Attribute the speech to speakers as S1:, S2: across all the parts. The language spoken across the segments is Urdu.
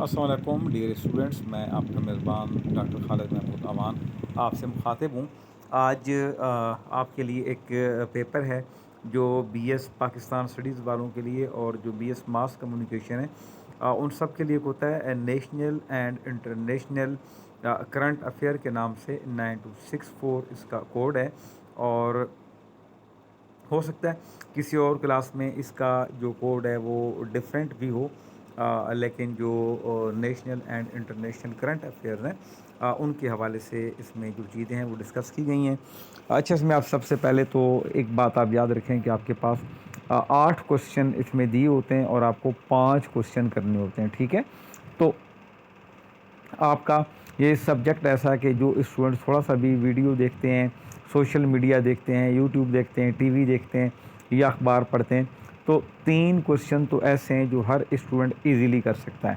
S1: السلام علیکم ڈیئر اسٹوڈنٹس، میں آپ کا میزبان ڈاکٹر خالد محمود امان آپ سے مخاطب ہوں۔ آج آپ کے لیے ایک پیپر ہے جو بی ایس پاکستان اسٹڈیز والوں کے لیے اور جو بی ایس ماس کمیونیکیشن ہے ان سب کے لیے ہوتا ہے national and international current affair کے نام سے 9264 اس کا کوڈ ہے، اور ہو سکتا ہے کسی اور کلاس میں اس کا جو کوڈ ہے وہ ڈفرینٹ بھی ہو، لیکن جو national and international current affairs ہیں ان کے حوالے سے اس میں جو چیزیں ہیں وہ ڈسکس کی گئی ہیں۔ اچھا، اس میں آپ سب سے پہلے تو ایک بات آپ یاد رکھیں کہ آپ کے پاس 8 کوشچن اس میں دیے ہوتے ہیں اور آپ کو 5 کوشچن کرنے ہوتے ہیں، ٹھیک ہے؟ تو آپ کا یہ سبجیکٹ ایسا ہے کہ جو اسٹوڈنٹس تھوڑا سا بھی ویڈیو دیکھتے ہیں، سوشل میڈیا دیکھتے ہیں، یوٹیوب دیکھتے ہیں، ٹی وی دیکھتے ہیں یا اخبار پڑھتے ہیں، تو 3 کوشچن تو ایسے ہیں جو ہر اسٹوڈنٹ ایزیلی کر سکتا ہے۔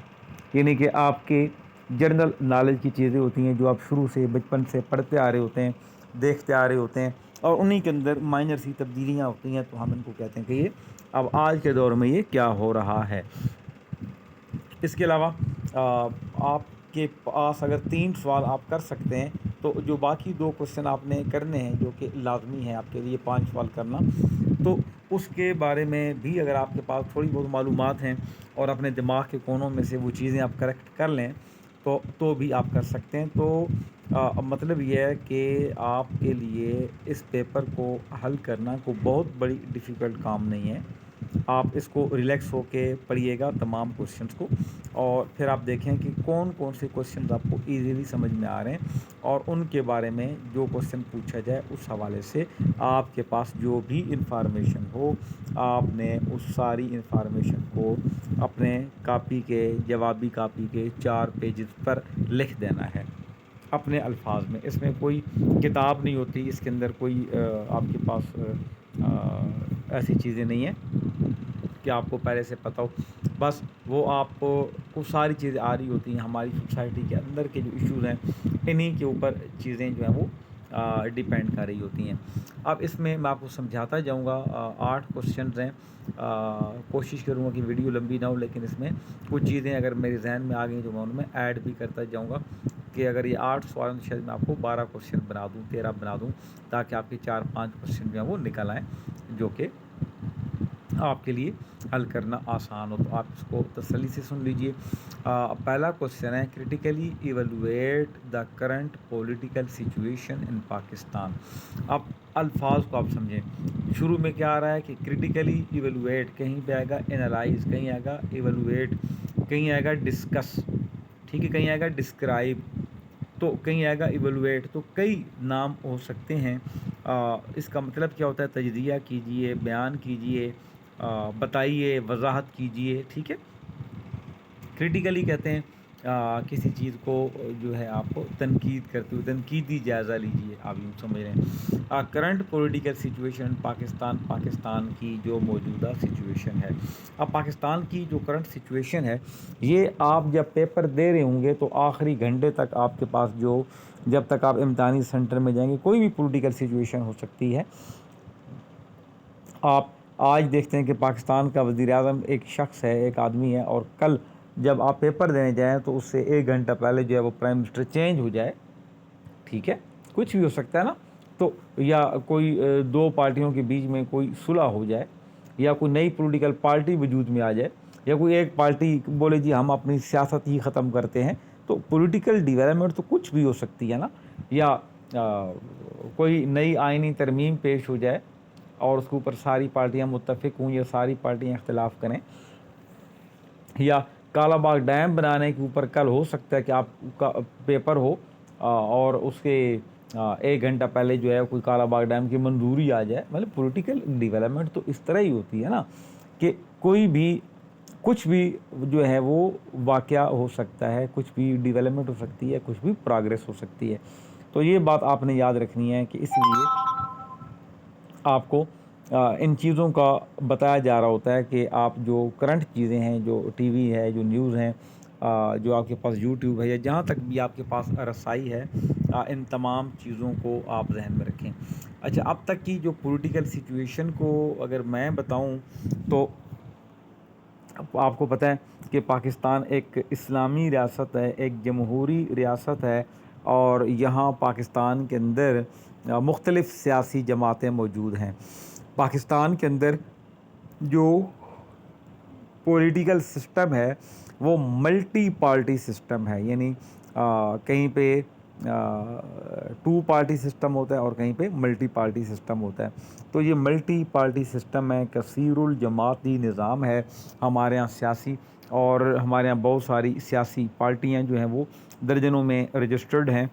S1: یعنی کہ آپ کے جنرل نالج کی چیزیں ہوتی ہیں جو آپ شروع سے بچپن سے پڑھتے آ رہے ہوتے ہیں، دیکھتے آ رہے ہوتے ہیں، اور انہی کے اندر مائنر سی تبدیلیاں ہوتی ہیں، تو ہم ان کو کہتے ہیں کہ یہ اب آج کے دور میں یہ کیا ہو رہا ہے۔ اس کے علاوہ آپ کے پاس اگر 3 سوال آپ کر سکتے ہیں تو جو باقی 2 کوشچن آپ نے کرنے ہیں جو کہ لازمی ہے آپ کے لیے 5 سوال کرنا، تو اس کے بارے میں بھی اگر آپ کے پاس تھوڑی بہت معلومات ہیں اور اپنے دماغ کے کونوں میں سے وہ چیزیں آپ کریکٹ کر لیں تو بھی آپ کر سکتے ہیں۔ تو مطلب یہ ہے کہ آپ کے لیے اس پیپر کو حل کرنا کوئی بہت بڑی ڈیفیکلٹ کام نہیں ہے۔ آپ اس کو ریلیکس ہو کے پڑھیے گا تمام کوشچنس کو، اور پھر آپ دیکھیں کہ کون کون سے کوشچنز آپ کو ایزیلی سمجھ میں آ رہے ہیں، اور ان کے بارے میں جو کوشچن پوچھا جائے اس حوالے سے آپ کے پاس جو بھی انفارمیشن ہو آپ نے اس ساری انفارمیشن کو اپنے کاپی کے جوابی کاپی کے 4 پیجز پر لکھ دینا ہے اپنے الفاظ میں۔ اس میں کوئی کتاب نہیں ہوتی، اس کے اندر کوئی آپ کے پاس ایسی چیزیں نہیں ہیں کہ آپ کو پہلے سے پتہ ہو، بس وہ آپ کو ساری چیزیں آ رہی ہوتی ہیں۔ ہماری سوسائٹی کے اندر کے جو ایشوز ہیں انہی کے اوپر چیزیں جو ہیں وہ ڈیپینڈ کر رہی ہوتی ہیں۔ اب اس میں آپ کو سمجھاتا جاؤں گا، 8 کوشچنز ہیں، کوشش کروں گا کہ ویڈیو لمبی نہ ہو، لیکن اس میں کچھ چیزیں اگر میرے ذہن میں آ گئیں تو میں ان میں ایڈ بھی کرتا جاؤں گا، کہ اگر یہ 8 سوال ہیں شاید میں آپ کو 12 کوشچن بنا دوں، 13 بنا دوں، تاکہ آپ کے 4-5 کوشچن جو ہیں وہ نکل آئیں جو کہ آپ کے لیے حل کرنا آسان ہو۔ تو آپ اس کو تسلی سے سن لیجئے۔ پہلا کوشچن ہے، critically evaluate the current political situation in Pakistan. اب الفاظ کو آپ سمجھیں، شروع میں کیا آ رہا ہے کہ کرٹیکلی ایویلویٹ، کہیں پہ آئے گا انالائز، کہیں آئے گا ایویلویٹ، کہیں آئے گا ڈسکس، ٹھیک ہے، کہیں آئے گا ڈسکرائب، تو کہیں آئے گا ایویلویٹ، تو کئی نام ہو سکتے ہیں۔ اس کا مطلب کیا ہوتا ہے؟ تجزیہ کیجئے، بیان کیجئے، بتائیے، وضاحت کیجئے، ٹھیک ہے۔ کرٹیکلی کہتے ہیں کسی چیز کو جو ہے آپ کو تنقید کرتے ہوئے، تنقیدی جائزہ لیجئے، آپ یوں سمجھ رہے ہیں۔ Current political situation Pakistan, Pakistan کی جو موجودہ سچویشن ہے۔ اب پاکستان کی جو کرنٹ سچویشن ہے، یہ آپ جب پیپر دے رہے ہوں گے تو آخری گھنٹے تک آپ کے پاس جب تک آپ امتحانی سینٹر میں جائیں گے کوئی بھی پولیٹیکل سچویشن ہو سکتی ہے۔ آپ آج دیکھتے ہیں کہ پاکستان کا وزیر اعظم ایک شخص ہے، ایک آدمی ہے، اور کل جب آپ پیپر دینے جائیں تو اس سے 1 گھنٹہ پہلے جو ہے وہ پرائم منسٹر چینج ہو جائے، ٹھیک ہے، کچھ بھی ہو سکتا ہے نا، تو یا کوئی 2 پارٹیوں کے بیچ میں کوئی صلح ہو جائے، یا کوئی نئی پولیٹیکل پارٹی وجود میں آ جائے، یا کوئی ایک پارٹی بولے جی ہم اپنی سیاست ہی ختم کرتے ہیں، تو پولیٹیکل ڈیولپمنٹ تو کچھ بھی ہو سکتی ہے نا، یا کوئی نئی آئینی ترمیم پیش ہو جائے اور اس کے اوپر ساری پارٹیاں متفق ہوں یا ساری پارٹیاں اختلاف کریں، یا کالا باغ ڈیم بنانے کے اوپر کل ہو سکتا ہے کہ آپ کا پیپر ہو اور اس کے 1 گھنٹہ پہلے جو ہے کوئی کالا باغ ڈیم کی منظوری آ جائے۔ مطلب پولیٹیکل ڈیولپمنٹ تو اس طرح ہی ہوتی ہے نا کہ کوئی بھی کچھ بھی جو ہے وہ واقعہ ہو سکتا ہے، کچھ بھی ڈیولپمنٹ ہو سکتی ہے، کچھ بھی پروگریس ہو سکتی ہے۔ تو یہ بات آپ نے یاد رکھنی ہے کہ اس لیے آپ کو ان چیزوں کا بتایا جا رہا ہوتا ہے کہ آپ جو کرنٹ چیزیں ہیں، جو ٹی وی ہے، جو نیوز ہیں، جو آپ کے پاس یوٹیوب ہے، یا جہاں تک بھی آپ کے پاس رسائی ہے، ان تمام چیزوں کو آپ ذہن میں رکھیں۔ اچھا، اب تک کی جو پولیٹیکل سچویشن کو اگر میں بتاؤں تو آپ کو پتہ ہے کہ پاکستان ایک اسلامی ریاست ہے، ایک جمہوری ریاست ہے، اور یہاں پاکستان کے اندر مختلف سیاسی جماعتیں موجود ہیں۔ پاکستان کے اندر جو پولیٹیکل سسٹم ہے وہ ملٹی پارٹی سسٹم ہے، یعنی کہیں پہ ٹو پارٹی سسٹم ہوتا ہے اور کہیں پہ ملٹی پارٹی سسٹم ہوتا ہے۔ تو یہ ملٹی پارٹی سسٹم ہے، کثیر الجماعتی نظام ہے ہمارے ہاں سیاسی، اور ہمارے ہاں بہت ساری سیاسی پارٹیاں جو ہیں وہ درجنوں میں رجسٹرڈ ہیں،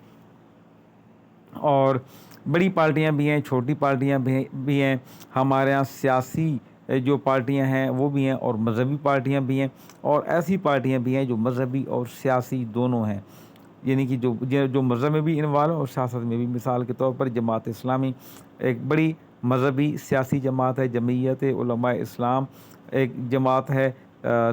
S1: اور بڑی پارٹیاں بھی ہیں، چھوٹی پارٹیاں بھی ہیں۔ ہمارے ہاں سیاسی جو پارٹیاں ہیں وہ بھی ہیں اور مذہبی پارٹیاں بھی ہیں، اور ایسی پارٹیاں بھی ہیں جو مذہبی اور سیاسی دونوں ہیں، یعنی کہ جو مذہب میں بھی انوالو اور سیاست میں بھی۔ مثال کے طور پر جماعت اسلامی ایک بڑی مذہبی سیاسی جماعت ہے، جمعیت علماء اسلام ایک جماعت ہے،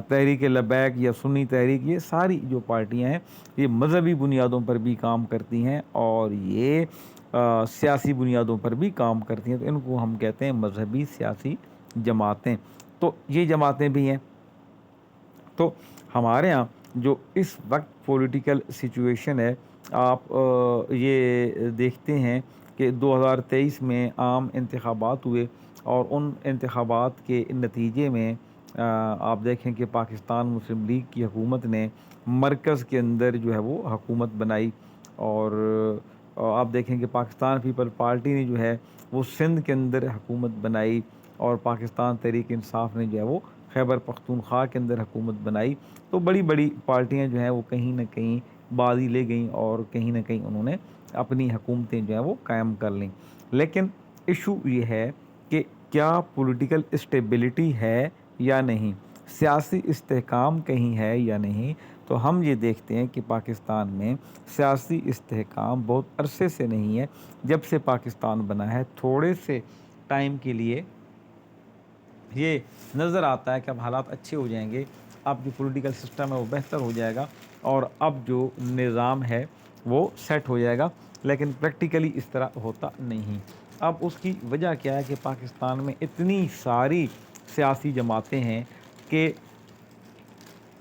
S1: تحریک لبیک یا سنی تحریک، یہ ساری جو پارٹیاں ہیں یہ مذہبی بنیادوں پر بھی کام کرتی ہیں اور یہ سیاسی بنیادوں پر بھی کام کرتی ہیں، تو ان کو ہم کہتے ہیں مذہبی سیاسی جماعتیں۔ تو یہ جماعتیں بھی ہیں۔ تو ہمارے ہاں جو اس وقت پولیٹیکل سچویشن ہے، آپ یہ دیکھتے ہیں کہ 2023 میں عام انتخابات ہوئے، اور ان انتخابات کے نتیجے میں آپ دیکھیں کہ پاکستان مسلم لیگ کی حکومت نے مرکز کے اندر جو ہے وہ حکومت بنائی، اور آپ دیکھیں کہ پاکستان پیپل پارٹی نے جو ہے وہ سندھ کے اندر حکومت بنائی، اور پاکستان تحریک انصاف نے جو ہے وہ خیبر پختونخوا کے اندر حکومت بنائی۔ تو بڑی بڑی پارٹیاں جو ہیں وہ کہیں نہ کہیں بازی لے گئیں، اور کہیں نہ کہیں انہوں نے اپنی حکومتیں جو ہیں وہ قائم کر لیں۔ لیکن ایشو یہ ہے کہ کیا پولیٹیکل اسٹیبلٹی ہے یا نہیں، سیاسی استحکام کہیں ہے یا نہیں؟ تو ہم یہ دیکھتے ہیں کہ پاکستان میں سیاسی استحکام بہت عرصے سے نہیں ہے۔ جب سے پاکستان بنا ہے تھوڑے سے ٹائم کے لیے یہ نظر آتا ہے کہ اب حالات اچھے ہو جائیں گے، اب جو پولیٹیکل سسٹم ہے وہ بہتر ہو جائے گا، اور اب جو نظام ہے وہ سیٹ ہو جائے گا، لیکن پریکٹیکلی اس طرح ہوتا نہیں۔ اب اس کی وجہ کیا ہے کہ پاکستان میں اتنی ساری سیاسی جماعتیں ہیں کہ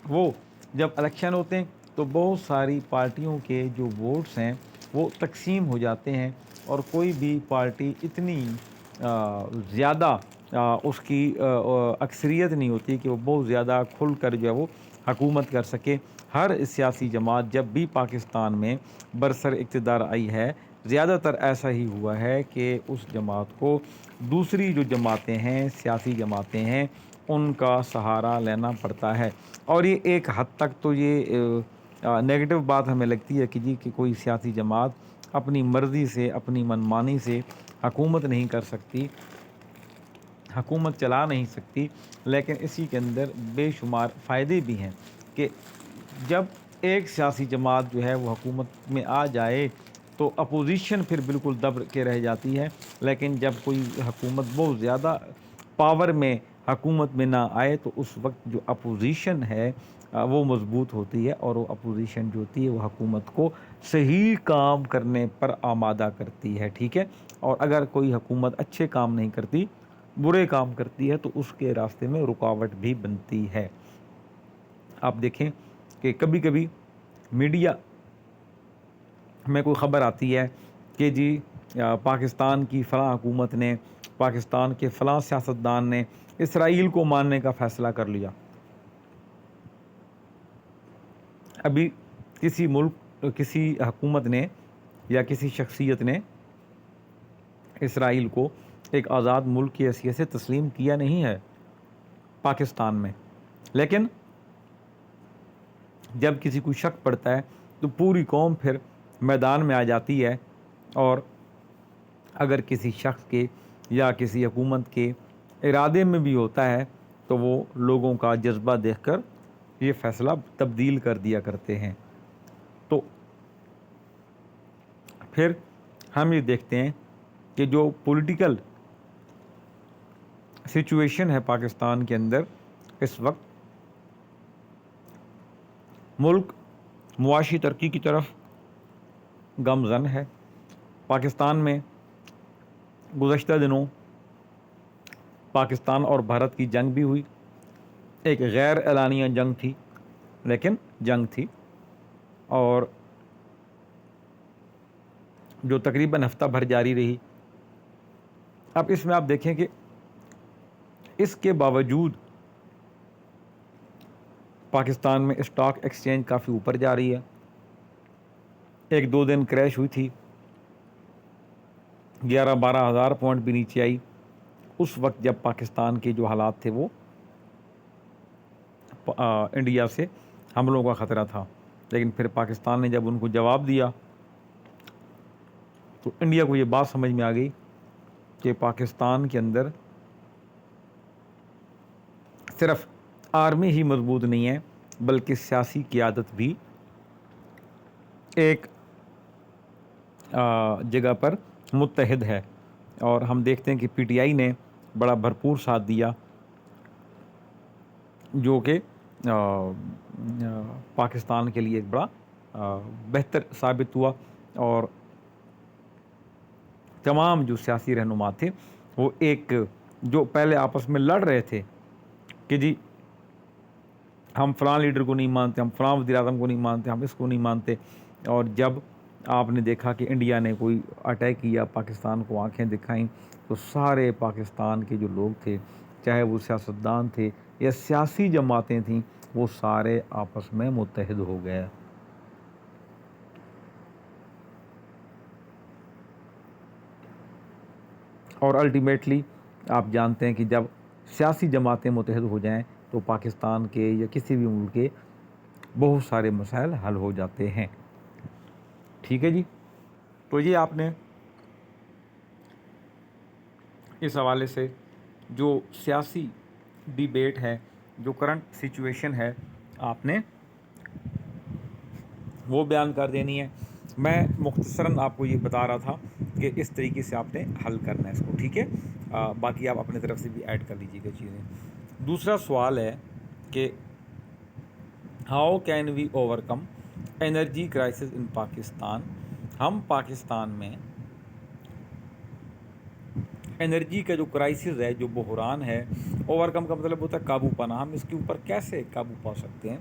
S1: وہ جب الیکشن ہوتے ہیں تو بہت ساری پارٹیوں کے جو ووٹس ہیں وہ تقسیم ہو جاتے ہیں، اور کوئی بھی پارٹی اتنی زیادہ اس کی اکثریت نہیں ہوتی کہ وہ بہت زیادہ کھل کر جو ہے وہ حکومت کر سکے۔ ہر سیاسی جماعت جب بھی پاکستان میں برسر اقتدار آئی ہے، زیادہ تر ایسا ہی ہوا ہے کہ اس جماعت کو دوسری جو جماعتیں ہیں، سیاسی جماعتیں ہیں، ان کا سہارا لینا پڑتا ہے۔ اور یہ ایک حد تک تو یہ نیگیٹو بات ہمیں لگتی ہے کہ جی کہ کوئی سیاسی جماعت اپنی مرضی سے، اپنی منمانی سے حکومت نہیں کر سکتی، حکومت چلا نہیں سکتی، لیکن اسی کے اندر بے شمار فائدے بھی ہیں کہ جب ایک سیاسی جماعت جو ہے وہ حکومت میں آ جائے تو اپوزیشن پھر بالکل دب کے رہ جاتی ہے، لیکن جب کوئی حکومت بہت زیادہ پاور میں حکومت میں نہ آئے تو اس وقت جو اپوزیشن ہے وہ مضبوط ہوتی ہے، اور وہ اپوزیشن جو ہوتی ہے وہ حکومت کو صحیح کام کرنے پر آمادہ کرتی ہے، ٹھیک ہے۔ اور اگر کوئی حکومت اچھے کام نہیں کرتی، برے کام کرتی ہے، تو اس کے راستے میں رکاوٹ بھی بنتی ہے۔ آپ دیکھیں کہ کبھی کبھی میڈیا میں کوئی خبر آتی ہے کہ جی پاکستان کی فلاں حکومت نے، پاکستان کے فلاں سیاستدان نے اسرائیل کو ماننے کا فیصلہ کر لیا۔ ابھی کسی ملک، کسی حکومت نے یا کسی شخصیت نے اسرائیل کو ایک آزاد ملک کی حیثیت سے تسلیم کیا نہیں ہے پاکستان میں، لیکن جب کسی کو شک پڑتا ہے تو پوری قوم پھر میدان میں آ جاتی ہے، اور اگر کسی شخص کے یا کسی حکومت کے ارادے میں بھی ہوتا ہے تو وہ لوگوں کا جذبہ دیکھ کر یہ فیصلہ تبدیل کر دیا کرتے ہیں۔ تو پھر ہم یہ دیکھتے ہیں کہ جو پولیٹیکل سچویشن ہے پاکستان کے اندر اس وقت، ملک معاشی ترقی کی طرف گامزن ہے۔ پاکستان میں گزشتہ دنوں پاکستان اور بھارت کی جنگ بھی ہوئی، ایک غیر اعلانیہ جنگ تھی، لیکن جنگ تھی، اور جو تقریباً ہفتہ بھر جاری رہی۔ اب اس میں آپ دیکھیں کہ اس کے باوجود پاکستان میں اسٹاک ایکسچینج کافی اوپر جا رہی ہے۔ ایک دو دن کریش ہوئی تھی، 11-12 ہزار پوائنٹ بھی نیچے آئی اس وقت جب پاکستان کے جو حالات تھے وہ انڈیا سے حملوں کا خطرہ تھا، لیکن پھر پاکستان نے جب ان کو جواب دیا تو انڈیا کو یہ بات سمجھ میں آ گئی کہ پاکستان کے اندر صرف آرمی ہی مضبوط نہیں ہے، بلکہ سیاسی قیادت بھی ایک جگہ پر متحد ہے۔ اور ہم دیکھتے ہیں کہ پی ٹی آئی نے بڑا بھرپور ساتھ دیا، جو کہ پاکستان کے لیے ایک بڑا بہتر ثابت ہوا، اور تمام جو سیاسی رہنما تھے وہ ایک جو پہلے آپس میں لڑ رہے تھے کہ جی ہم فلاں لیڈر کو نہیں مانتے، ہم فلاں وزیر اعظم کو نہیں مانتے، ہم اس کو نہیں مانتے، اور جب آپ نے دیکھا کہ انڈیا نے کوئی اٹیک کیا، پاکستان کو آنکھیں دکھائیں، تو سارے پاکستان کے جو لوگ تھے، چاہے وہ سیاستدان تھے یا سیاسی جماعتیں تھیں، وہ سارے آپس میں متحد ہو گئے۔ اور الٹیمیٹلی آپ جانتے ہیں کہ جب سیاسی جماعتیں متحد ہو جائیں تو پاکستان کے یا کسی بھی ملک کے بہت سارے مسائل حل ہو جاتے ہیں۔ ٹھیک ہے جی، تو یہ آپ نے اس حوالے سے جو سیاسی ڈیبیٹ ہے، جو کرنٹ سچویشن ہے، آپ نے وہ بیان کر دینی ہے۔ میں مختصراً آپ کو یہ بتا رہا تھا کہ اس طریقے سے آپ نے حل کرنا ہے اس کو، ٹھیک ہے۔ باقی آپ اپنے طرف سے بھی ایڈ کر لیجیے گا چیزیں۔ دوسرا سوال ہے کہ how can we overcome energy crisis in Pakistan? ہم پاکستان میں انرجی کا جو کرائسس ہے، جو بحران ہے، اوور کم کا مطلب ہوتا ہے قابو پانا، ہم اس کے اوپر کیسے قابو پا سکتے ہیں؟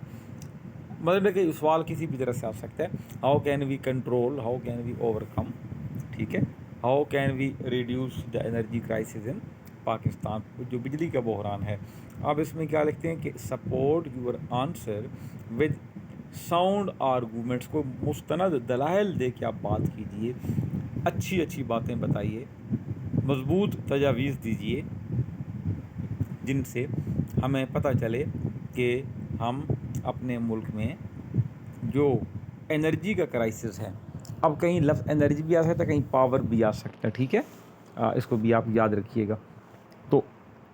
S1: مطلب ہے کہ سوال کسی بھی طرح سے آ سکتا ہے، how can we control, how can we overcome, ٹھیک ہے، how can we reduce the energy crisis in Pakistan, جو بجلی کا بحران ہے۔ آپ اس میں کیا لکھتے ہیں کہ support your answer with sound arguments, کو مستند دلائل دے کے آپ بات کیجئے، اچھی اچھی باتیں بتائیے، مضبوط تجاویز دیجئے، جن سے ہمیں پتہ چلے کہ ہم اپنے ملک میں جو انرجی کا کرائسس ہے، اب کہیں لفظ انرجی بھی آ سکتا ہے، کہیں پاور بھی آ سکتا ہے، ٹھیک ہے، اس کو بھی آپ یاد رکھیے گا۔ تو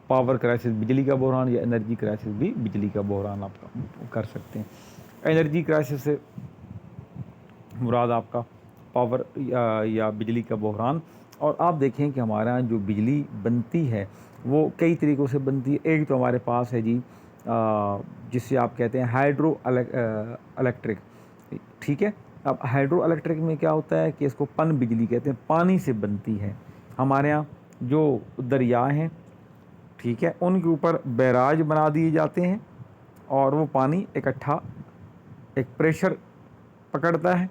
S1: پاور کرائسس بجلی کا بحران، یا انرجی کرائسس بھی بجلی کا بحران آپ کر سکتے ہیں۔ انرجی کرائسس سے مراد آپ کا پاور یا بجلی کا بحران۔ اور آپ دیکھیں کہ ہمارے یہاں جو بجلی بنتی ہے وہ کئی طریقوں سے بنتی ہے۔ ایک تو ہمارے پاس ہے جی جسے آپ کہتے ہیں ہائیڈرو الیکٹرک، ٹھیک ہے۔ اب ہائیڈرو الیکٹرک میں کیا ہوتا ہے کہ اس کو پن بجلی کہتے ہیں، پانی سے بنتی ہے۔ ہمارے یہاں جو دریا ہیں، ٹھیک ہے، ان کے اوپر بیراج بنا دیے جاتے ہیں، اور وہ پانی اکٹھا ایک پریشر پکڑتا ہے،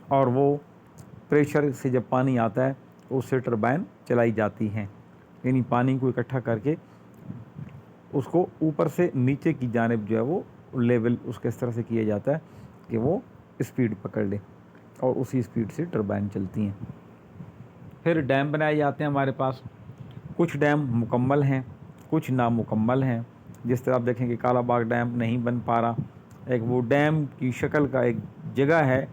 S1: اور وہ پریشر سے جب پانی آتا ہے تو اس سے ٹربائن چلائی جاتی ہیں، یعنی پانی کو اکٹھا کر کے اس کو اوپر سے نیچے کی جانب جو ہے وہ لیول اس کے اس طرح سے کیا جاتا ہے کہ وہ اسپیڈ پکڑ لے، اور اسی اسپیڈ سے ٹربائن چلتی ہیں۔ پھر ڈیم بنائے جاتے ہیں ہمارے پاس، کچھ ڈیم مکمل ہیں، کچھ نامکمل ہیں۔ جس طرح آپ دیکھیں کہ کالا باغ ڈیم نہیں بن پا رہا، ایک وہ ڈیم کی شکل کا ایک جگہ ہے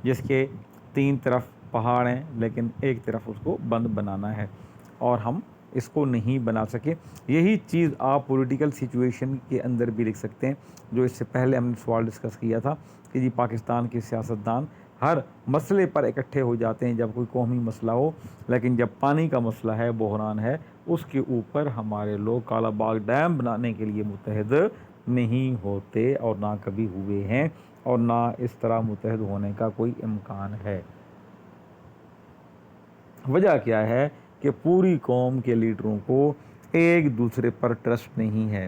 S1: جس کے 3 طرف پہاڑ ہیں، لیکن ایک طرف اس کو بند بنانا ہے، اور ہم اس کو نہیں بنا سکے۔ یہی چیز آپ پولیٹیکل سچویشن کے اندر بھی لکھ سکتے ہیں، جو اس سے پہلے ہم نے سوال ڈسکس کیا تھا کہ جی پاکستان کے سیاستدان ہر مسئلے پر اکٹھے ہو جاتے ہیں جب کوئی قومی مسئلہ ہو، لیکن جب پانی کا مسئلہ ہے، بحران ہے، اس کے اوپر ہمارے لوگ کالا باغ ڈیم بنانے کے لیے متحد نہیں ہوتے، اور نہ کبھی ہوئے ہیں، اور نہ اس طرح متحد ہونے کا کوئی امکان ہے۔ وجہ کیا ہے کہ پوری قوم کے لیڈروں کو ایک دوسرے پر ٹرسٹ نہیں ہے،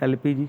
S1: LPG,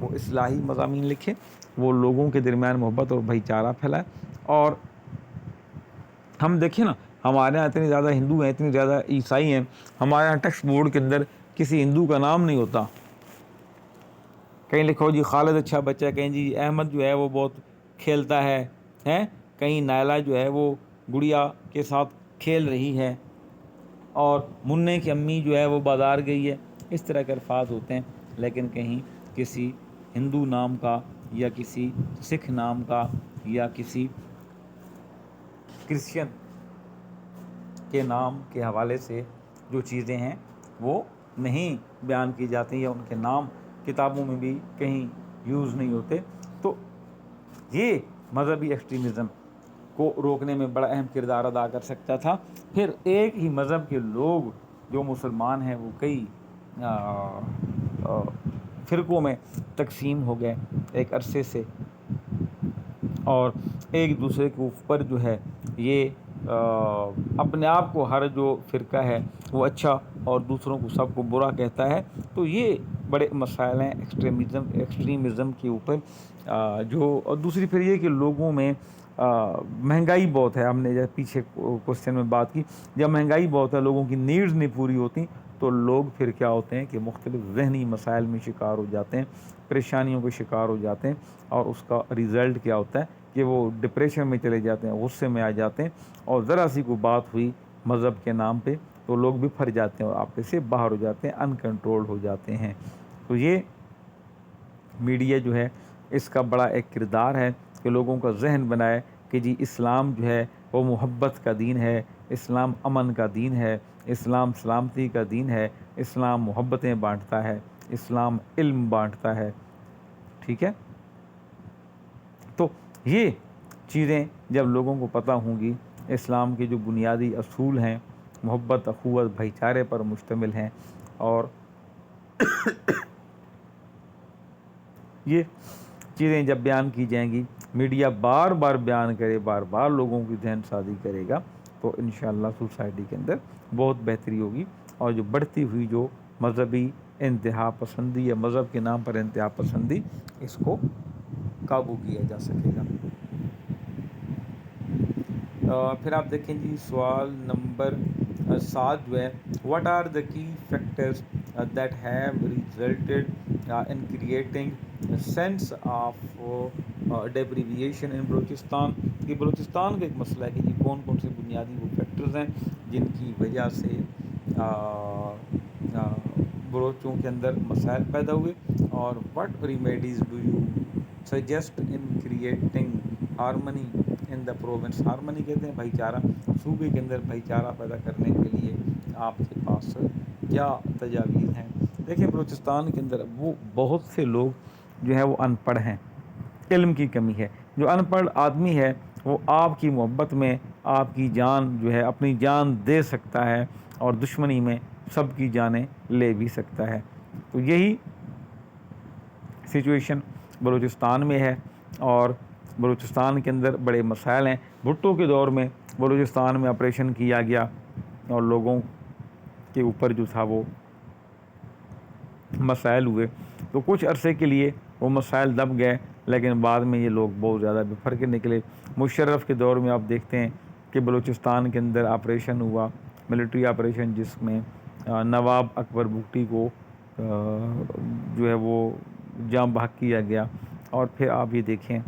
S1: وہ اصلاحی مضامین لکھے، وہ لوگوں کے درمیان محبت اور بھائی چارہ پھیلائے. اور ہم دیکھیں نا، ہمارے یہاں اتنے زیادہ ہندو ہیں، اتنے زیادہ عیسائی ہیں، ہمارے یہاں ٹیکسٹ بورڈ کے اندر کسی ہندو کا نام نہیں ہوتا. کہیں لکھو جی خالد اچھا بچہ ہے، کہیں جی احمد جو ہے وہ بہت کھیلتا ہے، کہیں نائلہ جو ہے وہ گڑیا کے ساتھ کھیل رہی ہے، اور منع کی امی جو ہے وہ بازار گئی ہے. اس طرح کے الفاظ ہوتے ہیں. لیکن کہیں کسی ہندو نام کا یا کسی سکھ نام کا یا کسی کرسچن کے نام کے حوالے سے جو چیزیں ہیں وہ نہیں بیان کی جاتی، یا ان کے نام کتابوں میں بھی کہیں یوز نہیں ہوتے. تو یہ مذہبی ایکسٹریمزم کو روکنے میں بڑا اہم کردار ادا کر سکتا تھا. پھر ایک ہی مذہب کے لوگ جو مسلمان ہیں وہ کئی فرقوں میں تقسیم ہو گئے ایک عرصے سے، اور ایک دوسرے کے اوپر جو ہے یہ اپنے آپ کو ہر جو فرقہ ہے وہ اچھا اور دوسروں کو سب کو برا کہتا ہے. تو یہ بڑے مسائل ہیں ایکسٹریمزم کے اوپر. اور دوسری پھر یہ کہ لوگوں میں مہنگائی بہت ہے. ہم نے جب پیچھے کوشچن میں بات کی، جب مہنگائی بہت ہے، لوگوں کی نیڈز نہیں پوری ہوتی، تو لوگ پھر کیا ہوتے ہیں کہ مختلف ذہنی مسائل میں شکار ہو جاتے ہیں، پریشانیوں کے شکار ہو جاتے ہیں. اور اس کا ریزلٹ کیا ہوتا ہے کہ وہ ڈپریشن میں چلے جاتے ہیں، غصے میں آ جاتے ہیں، اور ذرا سی کوئی بات ہوئی مذہب کے نام پہ تو لوگ بھی پھر جاتے ہیں اور آپے سے باہر ہو جاتے ہیں، ان کنٹرول ہو جاتے ہیں. تو یہ میڈیا جو ہے اس کا بڑا ایک کردار ہے کہ لوگوں کا ذہن بنائے کہ جی اسلام جو ہے وہ محبت کا دین ہے، اسلام امن کا دین ہے، اسلام سلامتی کا دین ہے، اسلام محبتیں بانٹتا ہے، اسلام علم بانٹتا ہے. ٹھیک ہے، تو یہ چیزیں جب لوگوں کو پتہ ہوں گی، اسلام کے جو بنیادی اصول ہیں محبت، اخوت، بھائی چارے پر مشتمل ہیں، اور یہ چیزیں جب بیان کی جائیں گی، میڈیا بار بار بیان کرے، بار بار لوگوں کی ذہن سازی کرے گا، تو انشاءاللہ سوسائٹی کے اندر بہت بہتری ہوگی. اور جو بڑھتی ہوئی جو مذہبی انتہا پسندی یا مذہب کے نام پر انتہا پسندی، اس کو قابو کیا جا سکے گا. پھر آپ دیکھیں جی سوال نمبر 7 جو ہے، what are the key factors that have resulted in creating sense of deprivation in Balochistan. کہ بلوچستان کا ایک مسئلہ ہے کہ جی کون کون سے بنیادی وہ فیکٹرز ہیں جن کی وجہ سے بلوچوں کے اندر مسائل پیدا ہوئے، اور what remedies do you suggest in creating harmony in the province. Harmony کہتے ہیں بھائی چارہ، صوبے کے اندر بھائی چارہ پیدا کرنے کے لیے آپ کے پاس کیا تجاویز ہیں. دیکھیں بلوچستان کے اندر وہ بہت سے لوگ جو ہیں وہ ان پڑھ ہیں، علم کی کمی ہے. جو ان پڑھ آدمی ہے وہ آپ کی محبت میں آپ کی جان جو ہے اپنی جان دے سکتا ہے، اور دشمنی میں سب کی جانیں لے بھی سکتا ہے. تو یہی سچویشن بلوچستان میں ہے، اور بلوچستان کے اندر بڑے مسائل ہیں. بھٹو کے دور میں بلوچستان میں آپریشن کیا گیا اور لوگوں کے اوپر جو تھا وہ مسائل ہوئے، تو کچھ عرصے کے لیے وہ مسائل دب گئے، لیکن بعد میں یہ لوگ بہت زیادہ بکھر کے نکلے. مشرف کے دور میں آپ دیکھتے ہیں کہ بلوچستان کے اندر آپریشن ہوا، ملٹری آپریشن، جس میں نواب اکبر بگٹی کو جو ہے وہ جام بحق کیا گیا. اور پھر آپ یہ دیکھیں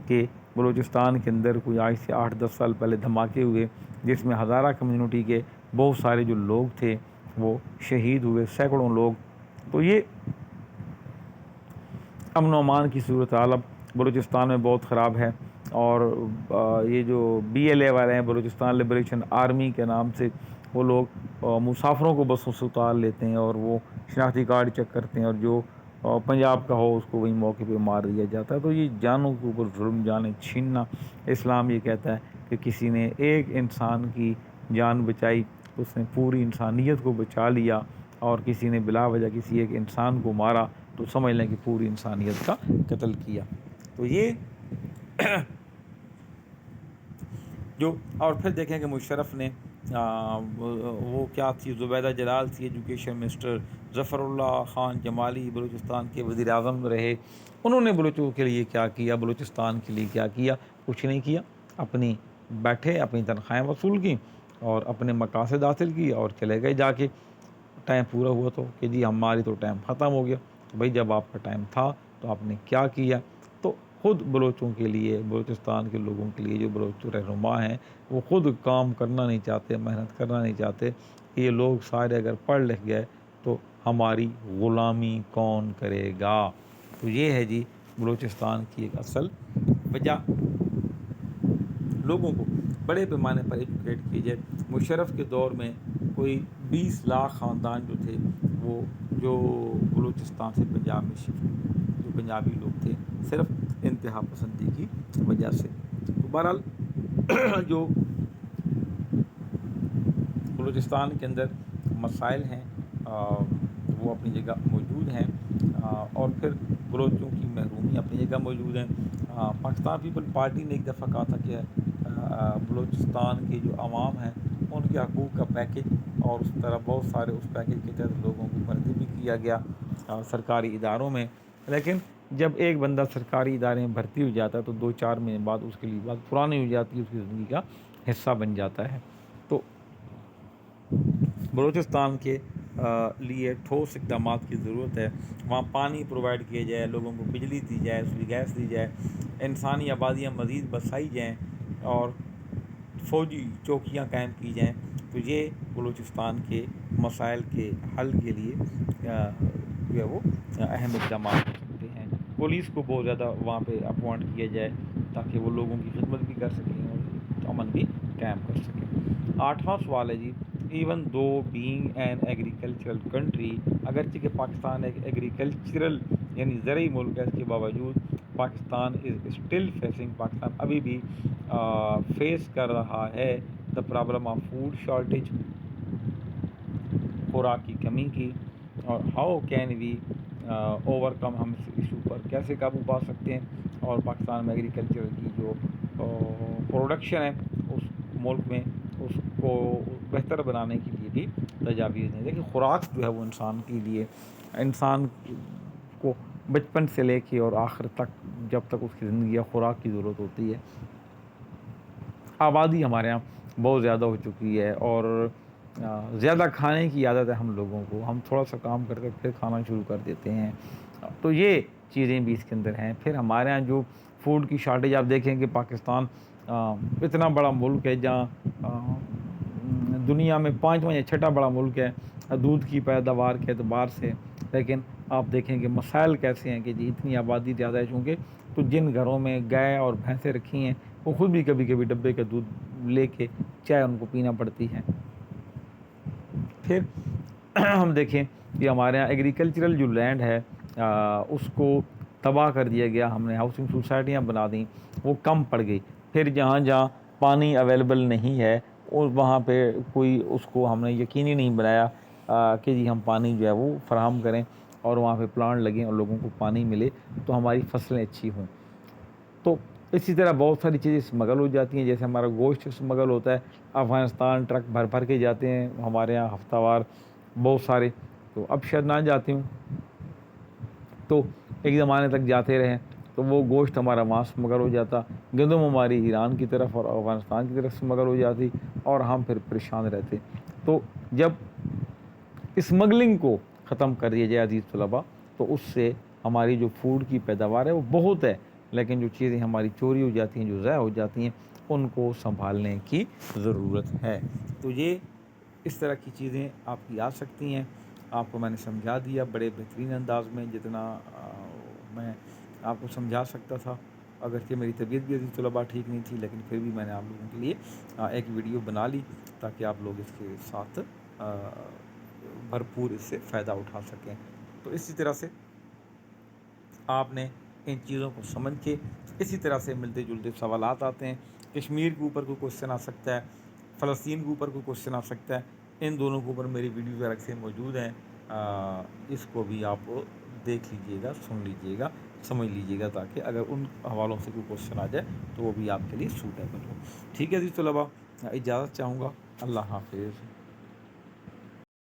S1: کہ بلوچستان کے اندر کوئی آج سے 8-10 سال پہلے دھماکے ہوئے، جس میں ہزارہ کمیونٹی کے بہت سارے جو لوگ تھے وہ شہید ہوئے، سینکڑوں لوگ. تو یہ امن و امان کی صورتحال اب بلوچستان میں بہت خراب ہے. اور یہ جو BLA والے ہیں، بلوچستان لبریشن آرمی کے نام سے، وہ لوگ مسافروں کو بسوں سے اتار لیتے ہیں اور وہ شناختی کارڈ چیک کرتے ہیں، اور جو پنجاب کا ہو اس کو وہی موقع پہ مار دیا جاتا ہے. تو یہ جانوں کے اوپر ظلم، جانیں چھیننا. اسلام یہ کہتا ہے کہ کسی نے ایک انسان کی جان بچائی، اس نے پوری انسانیت کو بچا لیا، اور کسی نے بلا وجہ کسی ایک انسان کو مارا تو سمجھ لیں کہ پوری انسانیت کا قتل کیا. تو یہ جو اور پھر دیکھیں کہ مشرف نے وہ کیا تھی، زبیدہ جلال تھی ایجوکیشن منسٹر، ظفر اللہ خان جمالی بلوچستان کے وزیر اعظم رہے، انہوں نے بلوچوں کے لیے کیا کیا، بلوچستان کے لیے کیا کیا؟ کچھ نہیں کیا. اپنی بیٹھے، اپنی تنخواہیں وصول کی اور اپنے مقاصد حاصل کی اور چلے گئے. جا کے ٹائم پورا ہوا تو کہ جی ہماری تو ٹائم ختم ہو گیا. تو بھائی جب آپ کا ٹائم تھا تو آپ نے کیا کیا؟ تو خود بلوچوں کے لیے، بلوچستان کے لوگوں کے لیے جو بلوچ رہنما ہیں وہ خود کام کرنا نہیں چاہتے، محنت کرنا نہیں چاہتے کہ یہ لوگ سارے اگر پڑھ لکھ گئے تو ہماری غلامی کون کرے گا. تو یہ ہے جی بلوچستان کی ایک اصل وجہ. لوگوں کو بڑے پیمانے پر ایجوکیٹ کیے جائے. مشرف کے دور میں کوئی 20 لاکھ خاندان جو تھے وہ جو بلوچستان سے پنجاب میں شفٹ ہوئے، جو پنجابی لوگ تھے، صرف انتہا پسندی کی وجہ سے. تو بہرحال جو بلوچستان کے اندر مسائل ہیں وہ اپنی جگہ موجود ہیں، اور پھر بلوچوں کی محرومی اپنی جگہ موجود ہیں. پاکستان پیپل پارٹی نے ایک دفعہ کہا تھا کہ بلوچستان کے جو عوام ہیں ان کے حقوق کا پیکج، اور اس طرح بہت سارے اس پیکج کے تحت لوگوں کو بھرتی بھی کیا گیا سرکاری اداروں میں. لیکن جب ایک بندہ سرکاری ادارے میں بھرتی ہو جاتا ہے تو 2-4 مہینے بعد اس کے لیے بات پرانی ہو جاتی ہے، اس کی زندگی کا حصہ بن جاتا ہے. تو بلوچستان کے لیے ٹھوس اقدامات کی ضرورت ہے. وہاں پانی پرووائڈ کیا جائے، لوگوں کو بجلی دی جائے، اس کی گیس دی جائے، انسانی آبادیاں مزید بسائی جائیں اور فوجی چوکیاں قائم کی جائیں. تو یہ بلوچستان کے مسائل کے حل کے لیے جو ہے وہ اہم اقدامات ہو سکتے ہیں. پولیس کو بہت زیادہ وہاں پہ اپوائنٹ کیا جائے تاکہ وہ لوگوں کی خدمت بھی کر سکیں اور امن بھی قائم کر سکیں. 8واں سوال ہے جی، even though being an agricultural country, اگرچہ کہ پاکستان ایک ایگریکلچرل یعنی زرعی ملک ہے، اس کے باوجود Pakistan is still facing, Pakistan ابھی بھی فیس کر رہا ہے the problem of food shortage, خوراک کی کمی کی. اور ہاؤ کین وی اوور کم، ہم اس ایشو پر کیسے قابو پا سکتے ہیں اور پاکستان میں ایگریکلچر کی جو پروڈکشن ہے اس ملک میں اس کو بہتر بنانے کے لیے بھی تجاویز ہیں. دیکھیے خوراک جو ہے وہ انسان کے لیے، انسان کو بچپن سے لے کے اور آخر تک جب تک اس کی زندگی خوراک کی ضرورت ہوتی ہے. آبادی ہمارے یہاں بہت زیادہ ہو چکی ہے اور زیادہ کھانے کی عادت ہے ہم لوگوں کو، ہم تھوڑا سا کام کر کے پھر کھانا شروع کر دیتے ہیں. تو یہ چیزیں بھی اس کے اندر ہیں. پھر ہمارے یہاں جو فوڈ کی شارٹیج، آپ دیکھیں کہ پاکستان اتنا بڑا ملک ہے جہاں دنیا میں 5واں یا 6واں بڑا ملک ہے دودھ کی پیداوار کے اعتبار سے، لیکن آپ دیکھیں کہ مسائل کیسے ہیں کہ جی اتنی آبادی زیادہ ہے چونکہ، تو جن گھروں میں گائے اور بھینسیں رکھی ہیں وہ خود بھی کبھی کبھی ڈبے کا دودھ لے کے چائے ان کو پینا پڑتی ہے. پھر ہم دیکھیں کہ ہمارے یہاں ایگریکلچرل جو لینڈ ہے اس کو تباہ کر دیا گیا، ہم نے ہاؤسنگ سوسائٹیاں بنا دیں، وہ کم پڑ گئی. پھر جہاں جہاں پانی اویلیبل نہیں ہے اور وہاں پہ کوئی اس کو ہم نے یقینی نہیں بنایا کہ جی ہم پانی جو ہے وہ فراہم کریں اور وہاں پہ پلانٹ لگیں اور لوگوں کو پانی ملے تو ہماری فصلیں اچھی ہوں. تو اسی طرح بہت ساری چیزیں اسمگل ہو جاتی ہیں، جیسے ہمارا گوشت اسمگل ہوتا ہے، افغانستان ٹرک بھر بھر کے جاتے ہیں ہمارے یہاں ہفتہ وار بہت سارے. تو اب شاید نہ جاتے ہوں، تو ایک زمانے تک جاتے رہیں تو وہ گوشت ہمارا وہاں اسمگل ہو جاتا، گندم ہماری ایران کی طرف اور افغانستان کی طرف اسمگل ہو جاتی اور ہم پھر پریشان رہتے. تو جب اسمگلنگ کو ختم کر دیا جائے عزیز طلباء تو اس سے ہماری جو فوڈ کی پیداوار ہے وہ بہت ہے، لیکن جو چیزیں ہماری چوری ہو جاتی ہیں، جو ضائع ہو جاتی ہیں، ان کو سنبھالنے کی ضرورت ہے. تو یہ اس طرح کی چیزیں آپ کی آ سکتی ہیں. آپ کو میں نے سمجھا دیا بڑے بہترین انداز میں جتنا میں آپ کو سمجھا سکتا تھا. اگرچہ میری طبیعت بھی عزیز طلباء ٹھیک نہیں تھی، لیکن پھر بھی میں نے آپ لوگوں کے لیے ایک ویڈیو بنا لی تاکہ آپ لوگ اس کے ساتھ بھرپور اس سے فائدہ اٹھا سکیں. تو اسی طرح سے آپ نے ان چیزوں کو سمجھ کے اسی طرح سے ملتے جلتے سوالات آتے ہیں. کشمیر کے اوپر کوئی کوشچن آ سکتا ہے، فلسطین کے اوپر کوئی کوشچن آ سکتا ہے. ان دونوں کے اوپر میری ویڈیوز الگ سے موجود ہیں، اس کو بھی آپ دیکھ لیجئے گا، سن لیجئے گا. سمجھ لیجیے گا، تاکہ اگر ان حوالوں سے کوئی کوشچن آ جائے تو وہ بھی آپ کے لیے سوٹیبل ہو۔ ٹھیک ہے جی طلباء، اجازت چاہوں گا، اللہ حافظ۔